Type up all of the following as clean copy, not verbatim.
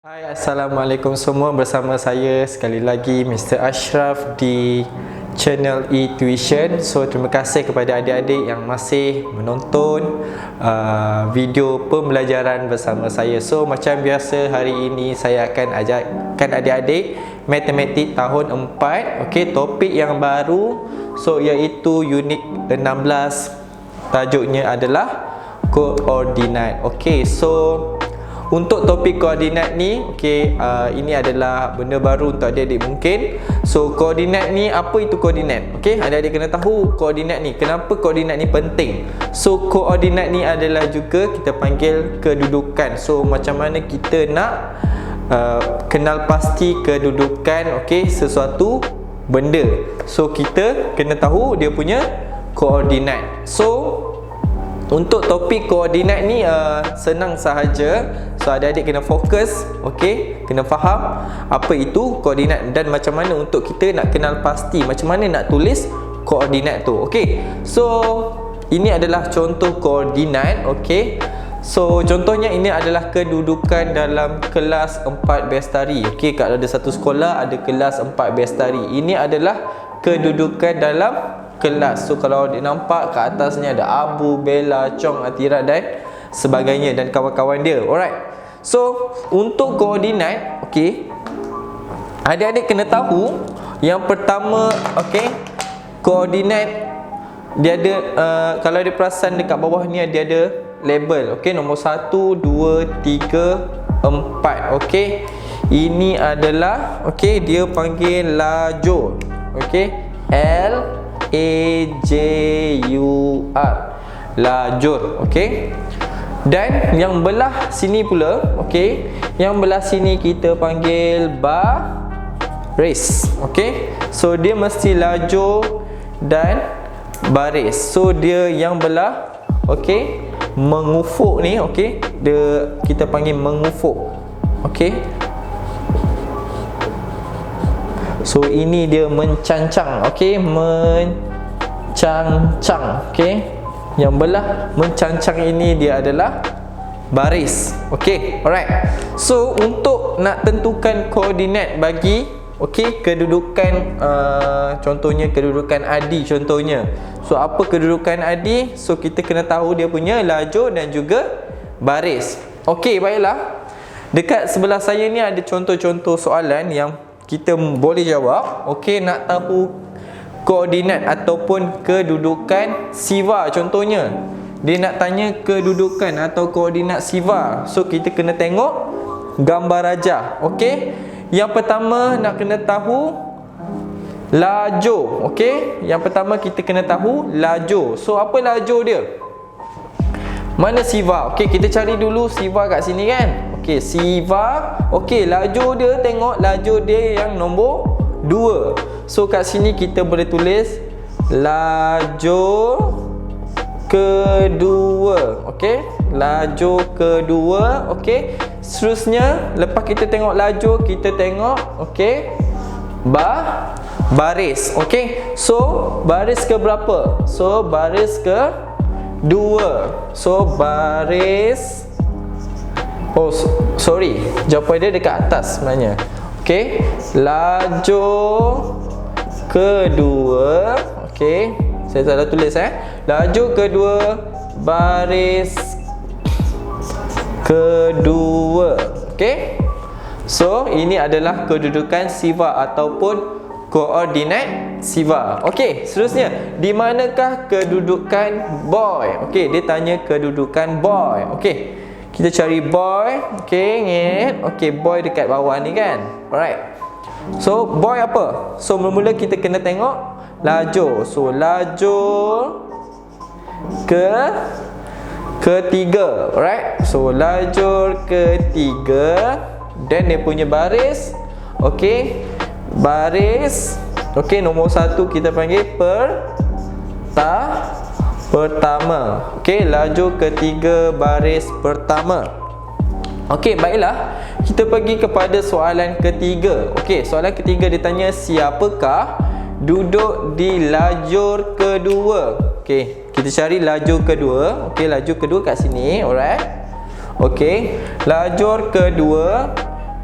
Hai, Assalamualaikum semua. Bersama saya sekali lagi Mr. Ashraf di channel eTuition. So, terima kasih kepada adik-adik yang masih menonton video pembelajaran bersama saya. So, macam biasa hari ini saya akan ajarkan adik-adik matematik tahun 4. Okey, topik yang baru, so iaitu unit 16. Tajuknya adalah koordinat. Okey, so untuk topik koordinat ni, ini adalah benda baru untuk adik-adik mungkin. So, koordinat ni, apa itu koordinat? Okey, adik-adik kena tahu koordinat ni. Kenapa koordinat ni penting? So, koordinat ni adalah juga kita panggil kedudukan. So, macam mana kita nak kenal pasti kedudukan sesuatu benda. So, kita kena tahu dia punya koordinat. So, untuk topik koordinat ni senang sahaja. So, adik-adik kena fokus, kena faham apa itu koordinat dan macam mana untuk kita nak kenal pasti macam mana nak tulis koordinat tu. So, ini adalah contoh koordinat. So, contohnya ini adalah kedudukan dalam kelas 4 Bestari. Kalau ada satu sekolah ada kelas 4 Bestari. Ini adalah kedudukan dalam kelas. So, kalau dia nampak kat atasnya ada Abu, Bella, Chong, Atira dan sebagainya dan kawan-kawan dia. Alright. So, untuk koordinat, adik-adik kena tahu yang pertama, koordinat dia ada kalau dia perasan dekat bawah ni dia ada label. Nombor 1, 2, 3, 4. Ini adalah dia panggil lajur. L A J U R, lajur. Dan yang belah sini pula, yang belah sini kita panggil baris. So, dia mesti lajur dan baris. So, dia yang belah mengufuk ni, dia kita panggil mengufuk. So, ini dia mencancang. Mencancang. Yang belah mencancang ini dia adalah baris. Alright. So, untuk nak tentukan koordinat bagi kedudukan contohnya kedudukan adi contohnya. So, apa kedudukan adi? So, kita kena tahu dia punya lajur dan juga baris. Baiklah. Dekat sebelah saya ni ada contoh-contoh soalan yang kita boleh jawab. Nak tahu koordinat ataupun kedudukan siva contohnya. Dia nak tanya kedudukan atau koordinat siva. So, kita kena tengok gambar rajah. Yang pertama nak kena tahu lajur. Yang pertama kita kena tahu lajur. So, apa lajur dia? Mana siva? Kita cari dulu siva kat sini kan. Siva. Lajur dia, tengok lajur dia yang nombor 2. So, kat sini kita boleh tulis lajur kedua. Lajur kedua. Seterusnya, lepas kita tengok lajur, kita tengok baris. So, baris ke berapa? So, baris ke 2. So, baris sorry, jawapan dia dekat atas sebenarnya. Lajur kedua. Saya salah tulis lajur kedua, baris kedua. So, ini adalah kedudukan siva ataupun koordinat siva. Seterusnya, di manakah kedudukan boy? Dia tanya kedudukan boy. Kita cari boy. Ingat. Boy dekat bawah ni kan. Alright. So, boy apa? So, mula-mula kita kena tengok lajur. So, lajur ketiga. Alright. So, lajur ketiga. Dan dia punya baris. Baris. Nombor 1 kita panggil pertama. Lajur ketiga, baris pertama. Baiklah. Kita pergi kepada soalan ketiga. Soalan ketiga dia tanya siapakah duduk di lajur kedua. Kita cari lajur kedua. Lajur kedua kat sini. Alright. Lajur kedua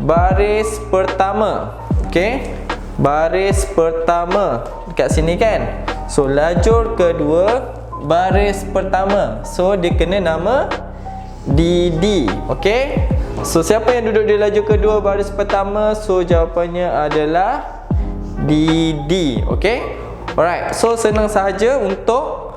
baris pertama. Okey, baris pertama dekat sini kan. So lajur kedua, baris pertama. So dia kena nama DD. Okey, so siapa yang duduk di lajur kedua baris pertama? So jawapannya adalah DD. Okey, alright. So senang sahaja untuk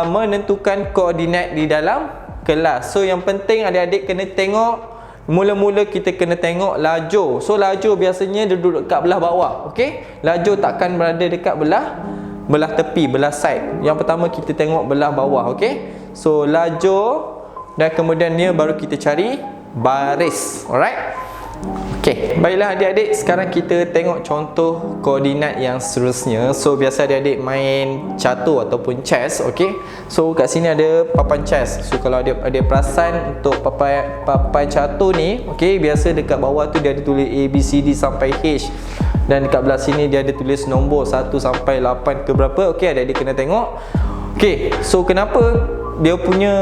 menentukan koordinat di dalam kelas. So yang penting adik-adik kena tengok, mula-mula kita kena tengok lajur. So lajur biasanya duduk dekat belah bawah. Okey, lajur takkan berada dekat belah tepi, belah side. Yang pertama kita tengok belah bawah. Okey, so lajur dan kemudian dia baru kita cari baris. Alright. Okey, baiklah adik-adik, sekarang kita tengok contoh koordinat yang seterusnya. So biasa adik-adik main catur ataupun chess. Okey, so kat sini ada papan chess. So kalau adik-adik perasan untuk papan catur ni, okey, biasa dekat bawah tu dia ada tulis A, B, C, D sampai H. Dan dekat belah sini dia ada tulis nombor 1 sampai 8 ke berapa. Okey, adik-adik kena tengok. Okey, so kenapa dia punya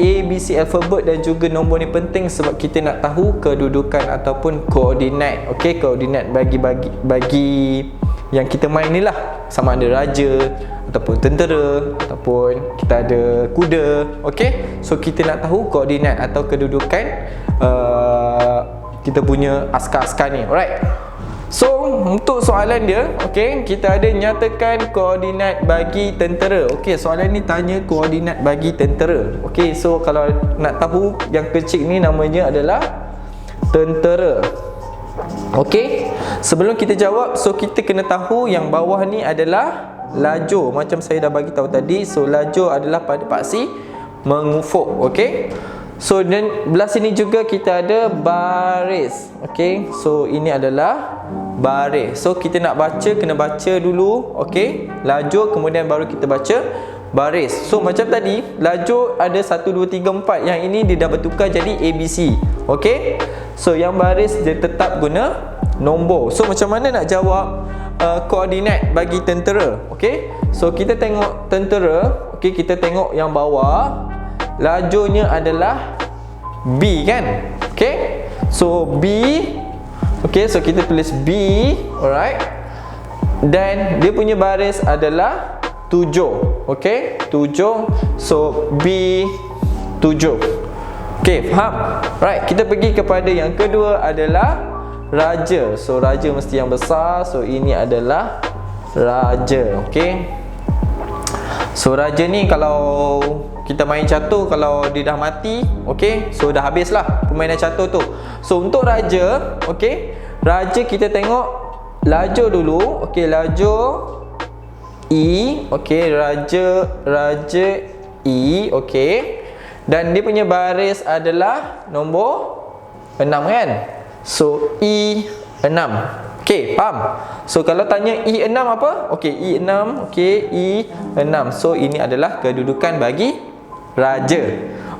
A, B, C alfabet dan juga nombor ni penting? Sebab kita nak tahu kedudukan ataupun koordinat. Okey, koordinat bagi yang kita main ni lah. Sama ada raja ataupun tentera ataupun kita ada kuda. Okey, so kita nak tahu koordinat atau kedudukan kita punya askar-askar ni. Alright. So untuk soalan dia, okey, kita ada nyatakan koordinat bagi tentera. Okey, soalan ni tanya koordinat bagi tentera. Okey, so kalau nak tahu yang kecil ni namanya adalah tentera. Okey, sebelum kita jawab, so kita kena tahu yang bawah ni adalah lajur. Macam saya dah bagi tahu tadi, so lajur adalah pada paksi mengufuk. Okey, so dan belah sini juga kita ada baris. Okey, so ini adalah baris. So kita nak baca, kena baca dulu. Okey, lajur kemudian baru kita baca baris. So macam tadi, lajur ada 1, 2, 3, 4. Yang ini dia dah bertukar jadi ABC. Okey, so yang baris dia tetap guna nombor. So macam mana nak jawab koordinat bagi tentera? Okey, so kita tengok tentera. Okey, kita tengok yang bawah, lajurnya adalah B kan. Okey, so B. Okey, so kita tulis B. Alright. Dan dia punya baris adalah 7. Okey, 7. So B 7. Okey, faham? Right, kita pergi kepada yang kedua adalah raja. So raja mesti yang besar. So ini adalah raja. Okey, so raja ni kalau kita main catur, kalau dia dah mati, okey, so dah habislah permainan catur tu. So untuk raja, okey, raja kita tengok lajur dulu. Okey, lajur E. Okey, raja E. Okey, dan dia punya baris adalah nombor 6 kan. So E6. Okey, faham? So kalau tanya E6 apa? Okey, E6. Okey, E6. So ini adalah kedudukan bagi raja.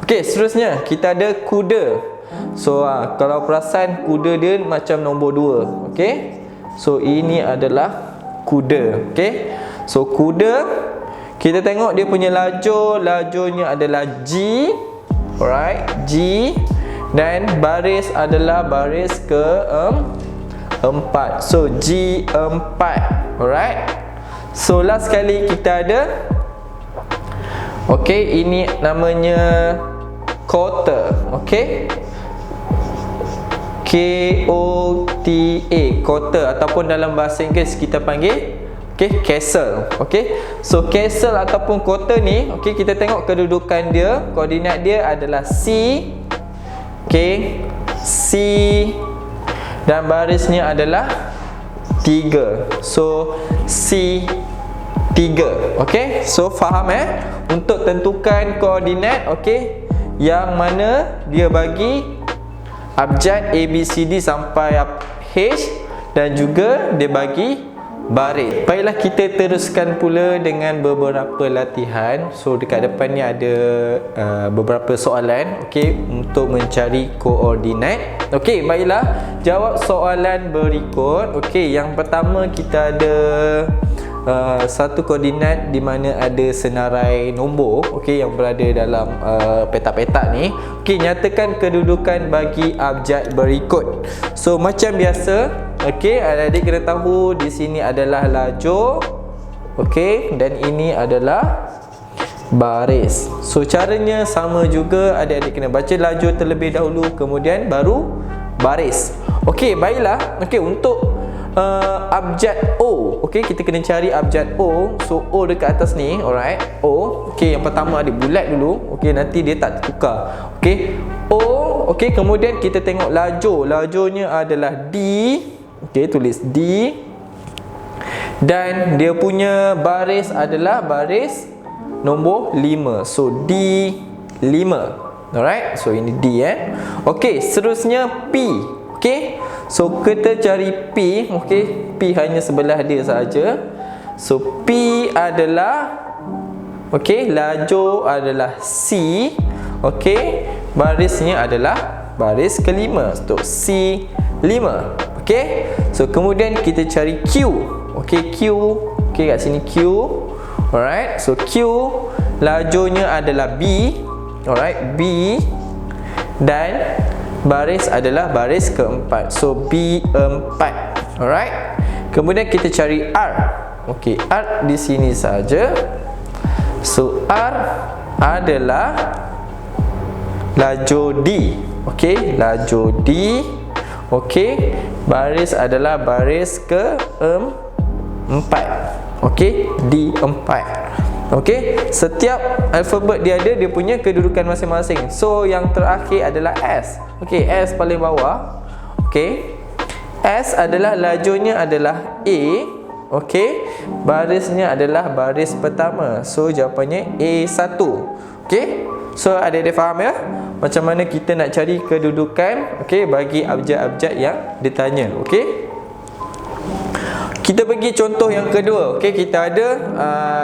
Okey, seterusnya kita ada kuda. So kalau perasan kuda dia macam nombor 2. Okey, so ini adalah kuda. Okey, so kuda kita tengok dia punya lajurnya adalah G. Alright, G. Dan baris adalah baris ke-4. So G4. Alright. So last sekali kita ada, okey, ini namanya kota. Okey, K-O-T-A, kota, ataupun dalam bahasa Inggeris kita panggil, okey, castle. Okey, so castle ataupun kota ni, okey, kita tengok kedudukan dia. Koordinat dia adalah C. Okey, C. Dan barisnya adalah 3. So C3. Okey, so faham untuk tentukan koordinat. Okey, yang mana dia bagi abjad A, B, C, D sampai H, dan juga dia bagi baris. Baiklah, kita teruskan pula dengan beberapa latihan. So dekat depan ni ada beberapa soalan, okey, untuk mencari koordinat. Okey, baiklah, jawab soalan berikut. Okey, yang pertama kita ada satu koordinat di mana ada senarai nombor, okey, yang berada dalam petak-petak ni. Okey, nyatakan kedudukan bagi abjad berikut. So macam biasa, okey, adik-adik kena tahu di sini adalah lajur, okey, dan ini adalah baris. So caranya sama juga, adik-adik kena baca lajur terlebih dahulu, kemudian baru baris. Okey, baiklah. Okey, untuk abjad O, okey, kita kena cari abjad O. So O dekat atas ni, alright, O. Okey, yang pertama ada bulat dulu, okey, nanti dia tak tertukar. Okey, O, okey, kemudian kita tengok lajur. Lajurnya adalah D. Okey, tulis D. Dan dia punya baris adalah baris nombor 5. So D 5. Alright, so ini D Okey, seterusnya P. Okey, so kita cari P. Okey, P hanya sebelah dia saja. So P adalah, okey, lajur adalah C. Okey, barisnya adalah baris kelima. So C 5. Okey, so kemudian kita cari Q. Okey, Q. Okey, kat sini Q. Alright, so Q lajurnya adalah B. Alright, B. Dan baris adalah baris keempat. So B4. Alright. Kemudian kita cari R. Okey, R di sini saja. So R adalah lajur D. Okey, lajur D. Okey, baris adalah baris ke-4. Okey, D4. Okey, setiap alfabet dia ada dia punya kedudukan masing-masing. So yang terakhir adalah S. Okey, S paling bawah. Okey, S adalah lajurnya adalah A. Okey, barisnya adalah baris pertama. So jawapannya A1. Okey, so adik-adik faham ya macam mana kita nak cari kedudukan, okey, bagi abjad-abjad yang ditanya. Okey, kita pergi contoh yang kedua. Okey, kita ada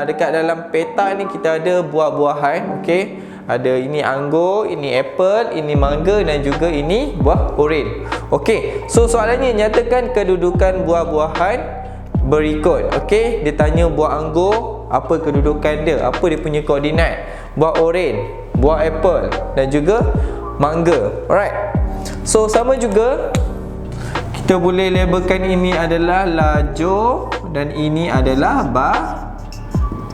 dekat dalam peta ni kita ada buah-buahan. Okey, ada ini anggur, ini apple, ini mangga dan juga ini buah oren. Okey, so soalannya nyatakan kedudukan buah-buahan berikut. Okey, dia tanya buah anggur, apa kedudukan dia, apa dia punya koordinat. Buah oren, buah apple dan juga mangga. Alright, so sama juga kita boleh labelkan ini adalah lajur dan ini adalah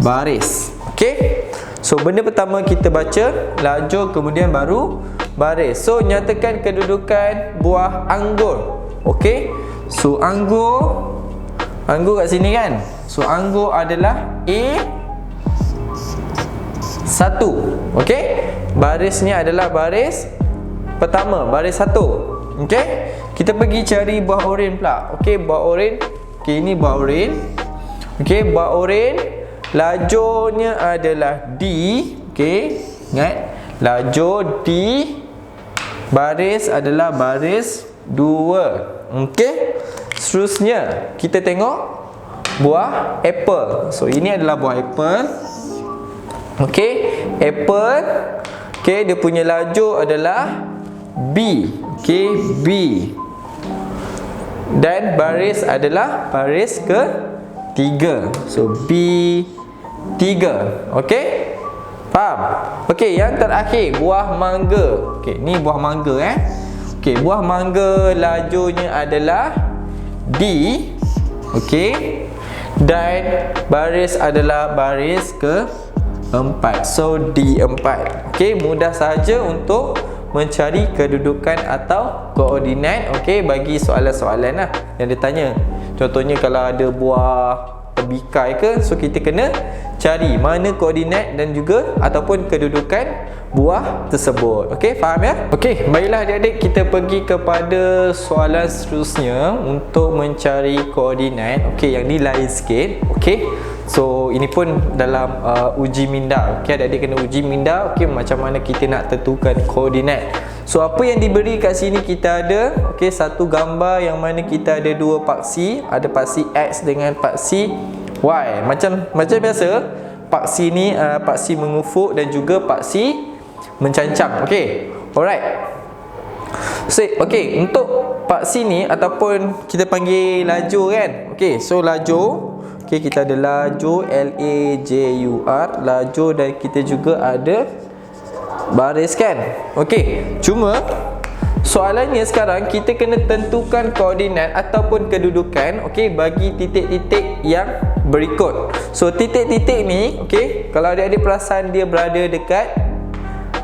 baris. Okey, so benda pertama kita baca lajur, kemudian baru baris. So nyatakan kedudukan buah anggur. Okey, so anggur kat sini kan. So anggur adalah A1. Okey, barisnya adalah baris pertama, baris 1. Okey, kita pergi cari buah oren pula. Okey, buah oren. Okey, ini buah oren. Okey, buah oren lajurnya adalah D. Okey, ingat lajur D. Baris adalah baris 2. Okey, seterusnya kita tengok buah apple. So ini adalah buah apple. Okey, apple. Okey, dia punya lajur adalah B. Okey, B. Dan baris adalah baris ke-3. So B3. Okey, faham? Okey, yang terakhir buah mangga. Okey, ni buah mangga Okey, buah mangga lajurnya adalah D. Okey, dan baris adalah baris ke-4. So D4. Okey, mudah saja untuk mencari kedudukan atau koordinat, okey, bagi soalan-soalan lah yang ditanya. Contohnya kalau ada buah terbikai ke, so kita kena cari mana koordinat dan juga ataupun kedudukan buah tersebut. Okey, faham ya? Okey, baiklah adik-adik, kita pergi kepada soalan seterusnya untuk mencari koordinat. Okey, yang ni lain sikit. Okey, So ini pun dalam uji minda. Okey, adik-adik kena uji minda. Okey, macam mana kita nak tentukan koordinat. So apa yang diberi kat sini kita ada, okey, satu gambar yang mana kita ada dua paksi, ada paksi X dengan paksi Y. Macam biasa, paksi ni paksi mengufuk dan juga paksi mencancang. Okey. Alright. So, okey, untuk paksi ni ataupun kita panggil lajur kan. Okey, so lajur. Okey, kita ada lajur, L-A-J-U-R, lajur, dan kita juga ada baris kan. Okey, cuma soalannya sekarang kita kena tentukan koordinat ataupun kedudukan, okey, bagi titik-titik yang berikut. So titik-titik ni, okey, kalau adik-adik perasan dia berada dekat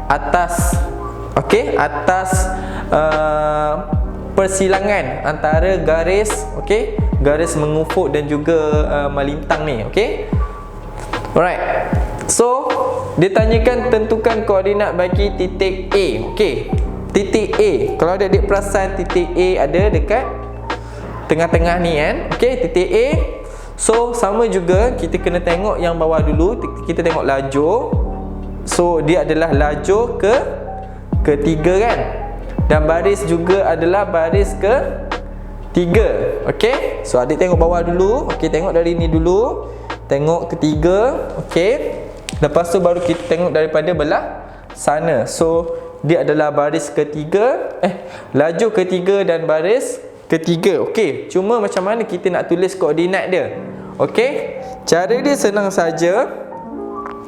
atas, okey, atas persilangan antara garis, okey, garis mengufuk dan juga melintang ni, okey. Alright. So ditanyakan tentukan koordinat bagi titik A. Okey. Titik A. Kalau adik-adik perasan titik A ada dekat tengah-tengah ni kan. Okey, titik A. So sama juga kita kena tengok yang bawah dulu. Kita tengok lajur. So dia adalah lajur ketiga kan. Dan baris juga adalah baris ketiga. Okey. So adik tengok bawah dulu. Okey, tengok dari ni dulu. Tengok ketiga. Okey. Lepas tu baru kita tengok daripada belah sana. So dia adalah baris ketiga, lajur ketiga dan baris ketiga. Okey, cuma macam mana kita nak tulis koordinat dia? Okey, cara dia senang saja.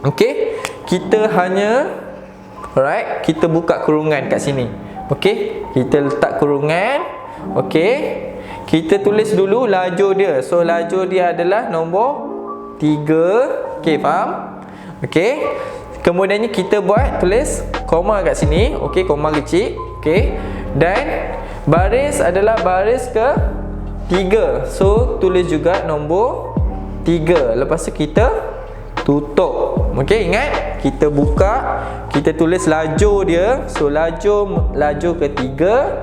Okey, kita hanya, alright, kita buka kurungan kat sini. Okey, kita letak kurungan. Okey, kita tulis dulu lajur dia. So lajur dia adalah nombor 3. Okey, faham? Okey. Kemudiannya kita buat tulis koma kat sini. Okey, koma kecil. Okey. Dan baris adalah baris ke-3. So tulis juga nombor 3. Lepas tu kita tutup. Okey, ingat kita buka, kita tulis lajur dia. So lajur ketiga.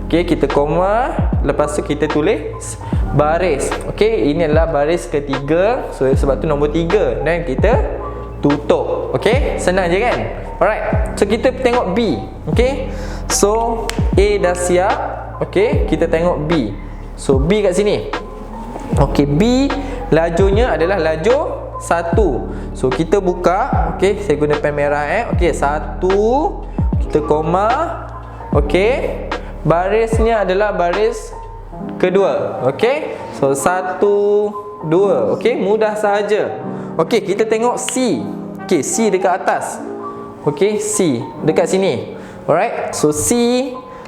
Okey, kita koma, lepas tu kita tulis baris. Okey, ini adalah baris ketiga. So sebab tu nombor 3 dan kita tutup. Okey, senang je kan? Alright. So kita tengok B. Okey. So A dah siap. Okey, kita tengok B. So B kat sini. Okey, B lajurnya adalah lajur 1. So kita buka. Okey, saya guna pen merah Okey, 1. Kita koma. Okey. Barisnya adalah baris kedua. Okey. So 1, 2. Okey, mudah sahaja. Okey, kita tengok C. Okey, C dekat atas. Okey, C dekat sini. Alright. So C,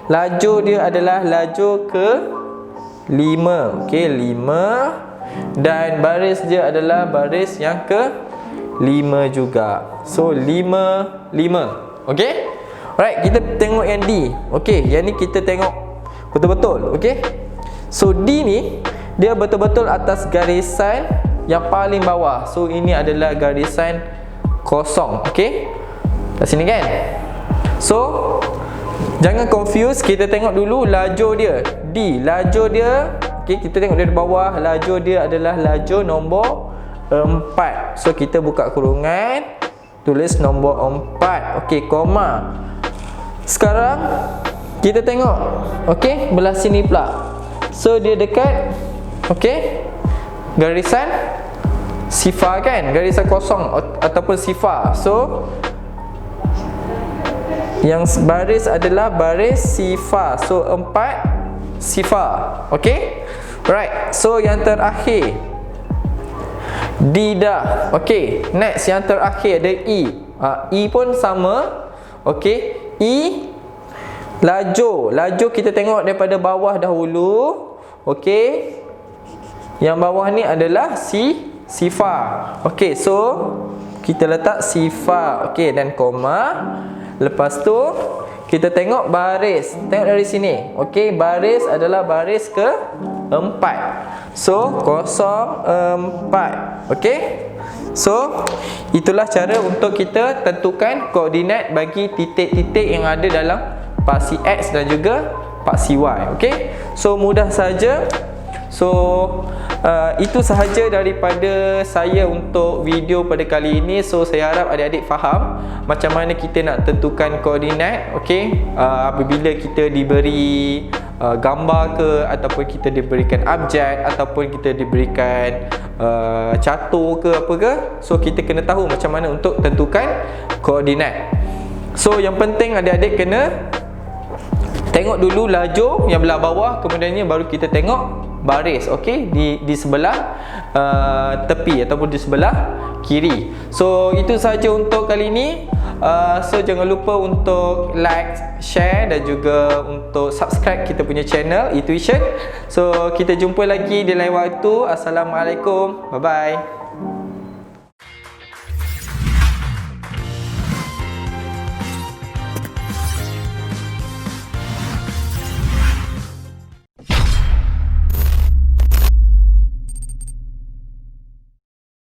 lajur dia adalah lajur ke-5. Okey, 5. Dan baris dia adalah baris yang ke-5 juga. So 5, 5. Okey. Alright, kita tengok yang D. Okey, yang ni kita tengok betul-betul. Okey. So D ni dia betul-betul atas garisan yang paling bawah. So ini adalah garisan kosong. Okey, kat sini kan. So jangan confuse. Kita tengok dulu lajur dia D. Lajur dia, okey, kita tengok dari bawah. Lajur dia adalah lajur nombor 4. So kita buka kurungan, tulis nombor 4. Okey, koma. Sekarang kita tengok, okey, belah sini pula. So dia dekat, okey, garisan sifar kan, garisan kosong ataupun sifar. So yang baris adalah baris sifar. So 4 sifar. Okey. Right. So yang terakhir D dah. Okey. Next yang terakhir ada E. E pun sama. Okey. E lajur. Lajur kita tengok daripada bawah dahulu. Okey. Yang bawah ni adalah sifar. Okey, so kita letak sifar. Okey, dan koma. Lepas tu kita tengok baris. Tengok dari sini. Okey, baris adalah baris ke-4. So 0, 4. Okey. So itulah cara untuk kita tentukan koordinat bagi titik-titik yang ada dalam paksi X dan juga paksi Y. Okey. So mudah saja. So itu sahaja daripada saya untuk video pada kali ini. So saya harap adik-adik faham macam mana kita nak tentukan koordinat, okey, apabila kita diberi gambar ke, ataupun kita diberikan abjad, ataupun kita diberikan catur ke apa ke. So kita kena tahu macam mana untuk tentukan koordinat. So yang penting adik-adik kena tengok dulu lajur yang belah bawah, kemudiannya baru kita tengok baris, okey, di sebelah tepi ataupun di sebelah kiri. So itu sahaja untuk kali ini. So jangan lupa untuk like, share dan juga untuk subscribe kita punya channel eTuition. So kita jumpa lagi di lain waktu. Assalamualaikum, bye bye.